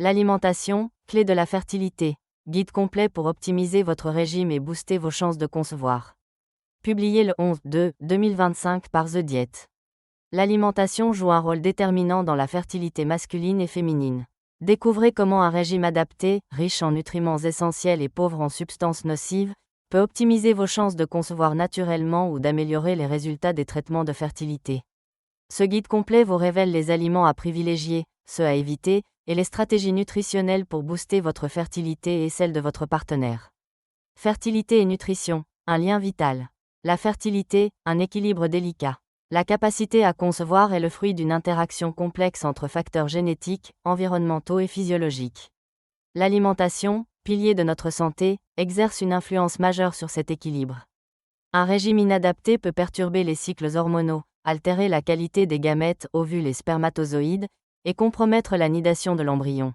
L'alimentation, clé de la fertilité. Guide complet pour optimiser votre régime et booster vos chances de concevoir. Publié le 11/2/2025 par The Diet. L'alimentation joue un rôle déterminant dans la fertilité masculine et féminine. Découvrez comment un régime adapté, riche en nutriments essentiels et pauvre en substances nocives, peut optimiser vos chances de concevoir naturellement ou d'améliorer les résultats des traitements de fertilité. Ce guide complet vous révèle les aliments à privilégier, ceux à éviter, et les stratégies nutritionnelles pour booster votre fertilité et celle de votre partenaire. Fertilité et nutrition, un lien vital. La fertilité, un équilibre délicat. La capacité à concevoir est le fruit d'une interaction complexe entre facteurs génétiques, environnementaux et physiologiques. L'alimentation, pilier de notre santé, exerce une influence majeure sur cet équilibre. Un régime inadapté peut perturber les cycles hormonaux, altérer la qualité des gamètes, ovules et spermatozoïdes, et compromettre la nidation de l'embryon.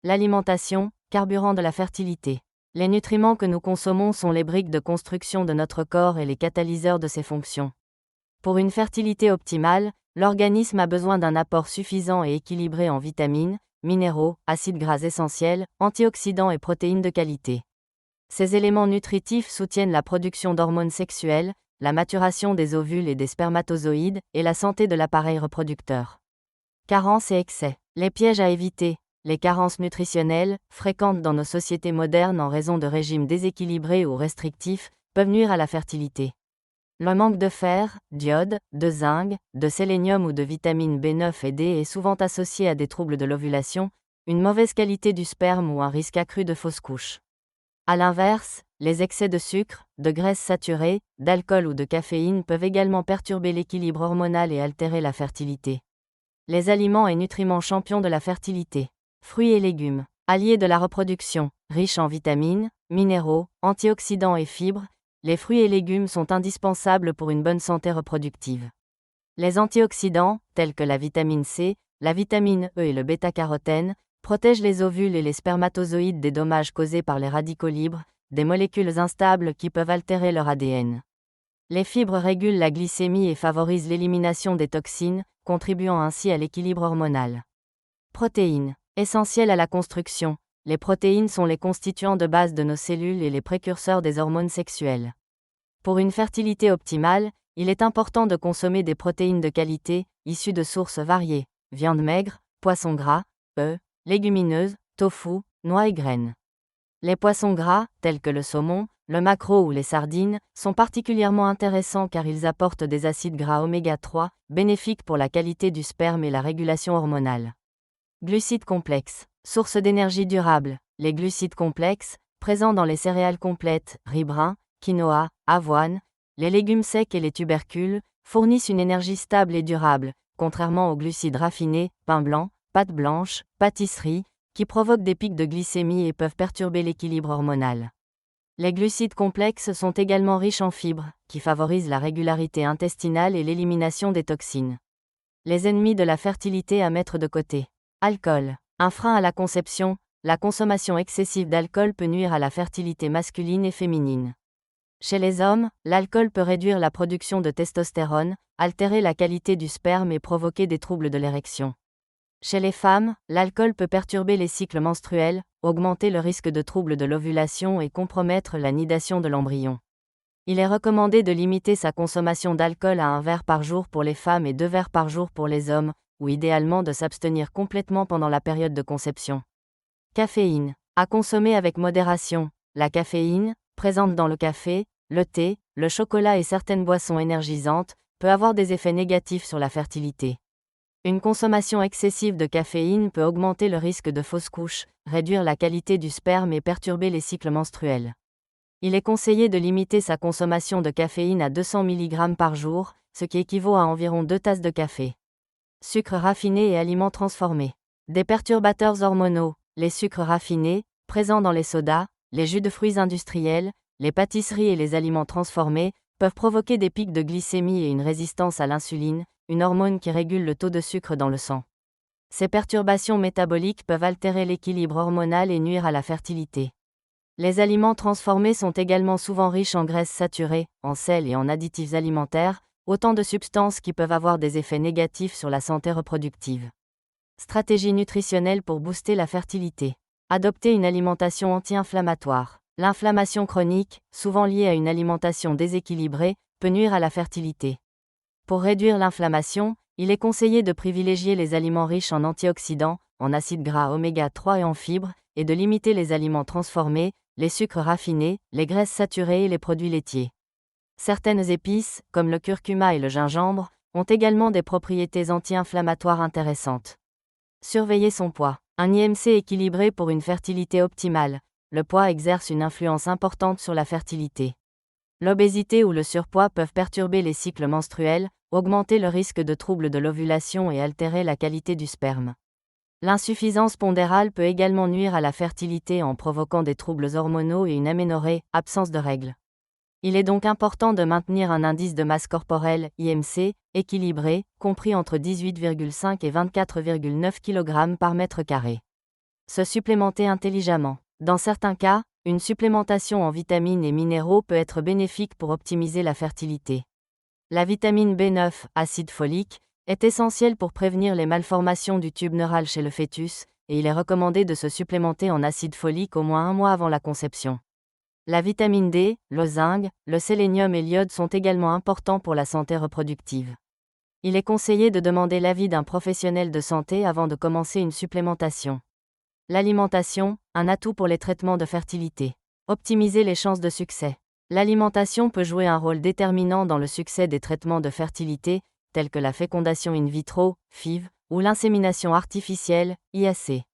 L'alimentation, carburant de la fertilité. Les nutriments que nous consommons sont les briques de construction de notre corps et les catalyseurs de ses fonctions. Pour une fertilité optimale, l'organisme a besoin d'un apport suffisant et équilibré en vitamines, minéraux, acides gras essentiels, antioxydants et protéines de qualité. Ces éléments nutritifs soutiennent la production d'hormones sexuelles, la maturation des ovules et des spermatozoïdes, et la santé de l'appareil reproducteur. Carences et excès. Les pièges à éviter. Les carences nutritionnelles, fréquentes dans nos sociétés modernes en raison de régimes déséquilibrés ou restrictifs, peuvent nuire à la fertilité. Le manque de fer, d'iode, de zinc, de sélénium ou de vitamines B9 et D est souvent associé à des troubles de l'ovulation, une mauvaise qualité du sperme ou un risque accru de fausses couches. A l'inverse, les excès de sucre, de graisse saturée, d'alcool ou de caféine peuvent également perturber l'équilibre hormonal et altérer la fertilité. Les aliments et nutriments champions de la fertilité. Fruits et légumes, alliés de la reproduction, riches en vitamines, minéraux, antioxydants et fibres, les fruits et légumes sont indispensables pour une bonne santé reproductive. Les antioxydants, tels que la vitamine C, la vitamine E et le bêta-carotène, protègent les ovules et les spermatozoïdes des dommages causés par les radicaux libres, des molécules instables qui peuvent altérer leur ADN. Les fibres régulent la glycémie et favorisent l'élimination des toxines, contribuant ainsi à l'équilibre hormonal. Protéines, essentielles à la construction. Les protéines sont les constituants de base de nos cellules et les précurseurs des hormones sexuelles. Pour une fertilité optimale, il est important de consommer des protéines de qualité, issues de sources variées, viande maigre, poissons gras, œufs, légumineuses, tofu, noix et graines. Les poissons gras, tels que le saumon, le maquereau ou les sardines, sont particulièrement intéressants car ils apportent des acides gras oméga 3, bénéfiques pour la qualité du sperme et la régulation hormonale. Glucides complexes, source d'énergie durable. Les glucides complexes, présents dans les céréales complètes, riz brun, quinoa, avoine, les légumes secs et les tubercules, fournissent une énergie stable et durable, contrairement aux glucides raffinés, pain blanc, pâte blanche, pâtisserie, qui provoquent des pics de glycémie et peuvent perturber l'équilibre hormonal. Les glucides complexes sont également riches en fibres, qui favorisent la régularité intestinale et l'élimination des toxines. Les ennemis de la fertilité à mettre de côté. Alcool. Un frein à la conception, la consommation excessive d'alcool peut nuire à la fertilité masculine et féminine. Chez les hommes, l'alcool peut réduire la production de testostérone, altérer la qualité du sperme et provoquer des troubles de l'érection. Chez les femmes, l'alcool peut perturber les cycles menstruels, augmenter le risque de troubles de l'ovulation et compromettre la nidation de l'embryon. Il est recommandé de limiter sa consommation d'alcool à 1 verre par jour pour les femmes et 2 verres par jour pour les hommes, ou idéalement de s'abstenir complètement pendant la période de conception. Caféine. À consommer avec modération. La caféine, présente dans le café, le thé, le chocolat et certaines boissons énergisantes, peut avoir des effets négatifs sur la fertilité. Une consommation excessive de caféine peut augmenter le risque de fausses couches, réduire la qualité du sperme et perturber les cycles menstruels. Il est conseillé de limiter sa consommation de caféine à 200 mg par jour, ce qui équivaut à environ 2 tasses de café. Sucres raffinés et aliments transformés. Des perturbateurs hormonaux. Les sucres raffinés, présents dans les sodas, les jus de fruits industriels, les pâtisseries et les aliments transformés, peuvent provoquer des pics de glycémie et une résistance à l'insuline, une hormone qui régule le taux de sucre dans le sang. Ces perturbations métaboliques peuvent altérer l'équilibre hormonal et nuire à la fertilité. Les aliments transformés sont également souvent riches en graisses saturées, en sel et en additifs alimentaires, autant de substances qui peuvent avoir des effets négatifs sur la santé reproductive. Stratégie nutritionnelle pour booster la fertilité. Adopter une alimentation anti-inflammatoire. L'inflammation chronique, souvent liée à une alimentation déséquilibrée, peut nuire à la fertilité. Pour réduire l'inflammation, il est conseillé de privilégier les aliments riches en antioxydants, en acides gras oméga 3 et en fibres, et de limiter les aliments transformés, les sucres raffinés, les graisses saturées et les produits laitiers. Certaines épices, comme le curcuma et le gingembre, ont également des propriétés anti-inflammatoires intéressantes. Surveiller son poids. Un IMC équilibré pour une fertilité optimale. Le poids exerce une influence importante sur la fertilité. L'obésité ou le surpoids peuvent perturber les cycles menstruels, augmenter le risque de troubles de l'ovulation et altérer la qualité du sperme. L'insuffisance pondérale peut également nuire à la fertilité en provoquant des troubles hormonaux et une aménorrhée, absence de règles. Il est donc important de maintenir un indice de masse corporelle, IMC, équilibré, compris entre 18,5 et 24,9 kg par mètre carré. Se supplémenter intelligemment. Dans certains cas, une supplémentation en vitamines et minéraux peut être bénéfique pour optimiser la fertilité. La vitamine B9, acide folique, est essentielle pour prévenir les malformations du tube neural chez le fœtus, et il est recommandé de se supplémenter en acide folique au moins 1 mois avant la conception. La vitamine D, le zinc, le sélénium et l'iode sont également importants pour la santé reproductive. Il est conseillé de demander l'avis d'un professionnel de santé avant de commencer une supplémentation. L'alimentation, un atout pour les traitements de fertilité. Optimiser les chances de succès. L'alimentation peut jouer un rôle déterminant dans le succès des traitements de fertilité, tels que la fécondation in vitro, FIV, ou l'insémination artificielle, IAC.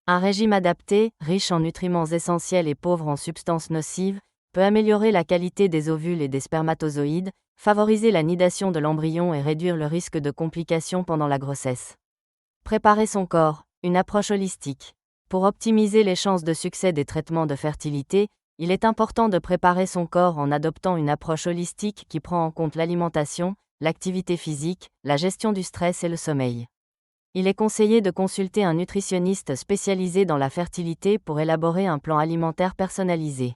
Un régime adapté, riche en nutriments essentiels et pauvre en substances nocives, peut améliorer la qualité des ovules et des spermatozoïdes, favoriser la nidation de l'embryon et réduire le risque de complications pendant la grossesse. Préparer son corps, une approche holistique. Pour optimiser les chances de succès des traitements de fertilité, il est important de préparer son corps en adoptant une approche holistique qui prend en compte l'alimentation, l'activité physique, la gestion du stress et le sommeil. Il est conseillé de consulter un nutritionniste spécialisé dans la fertilité pour élaborer un plan alimentaire personnalisé.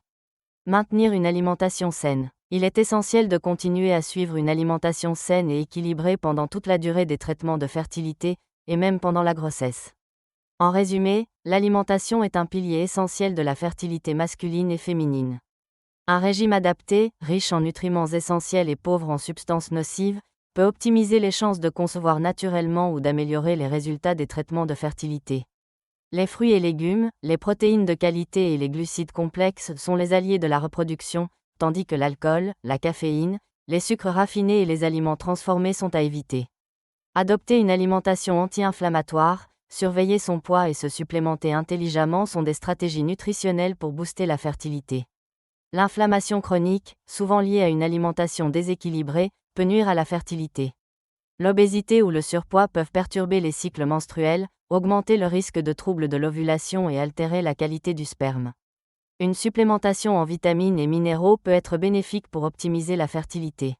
Maintenir une alimentation saine. Il est essentiel de continuer à suivre une alimentation saine et équilibrée pendant toute la durée des traitements de fertilité, et même pendant la grossesse. En résumé, l'alimentation est un pilier essentiel de la fertilité masculine et féminine. Un régime adapté, riche en nutriments essentiels et pauvre en substances nocives, peut optimiser les chances de concevoir naturellement ou d'améliorer les résultats des traitements de fertilité. Les fruits et légumes, les protéines de qualité et les glucides complexes sont les alliés de la reproduction, tandis que l'alcool, la caféine, les sucres raffinés et les aliments transformés sont à éviter. Adopter une alimentation anti-inflammatoire, surveiller son poids et se supplémenter intelligemment sont des stratégies nutritionnelles pour booster la fertilité. L'inflammation chronique, souvent liée à une alimentation déséquilibrée, peut nuire à la fertilité. L'obésité ou le surpoids peuvent perturber les cycles menstruels, augmenter le risque de troubles de l'ovulation et altérer la qualité du sperme. Une supplémentation en vitamines et minéraux peut être bénéfique pour optimiser la fertilité.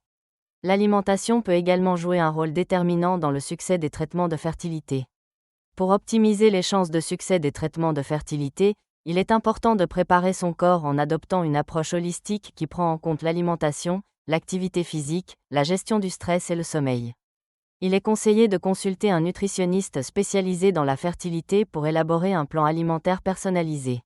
L'alimentation peut également jouer un rôle déterminant dans le succès des traitements de fertilité. Pour optimiser les chances de succès des traitements de fertilité, il est important de préparer son corps en adoptant une approche holistique qui prend en compte l'alimentation, l'activité physique, la gestion du stress et le sommeil. Il est conseillé de consulter un nutritionniste spécialisé dans la fertilité pour élaborer un plan alimentaire personnalisé.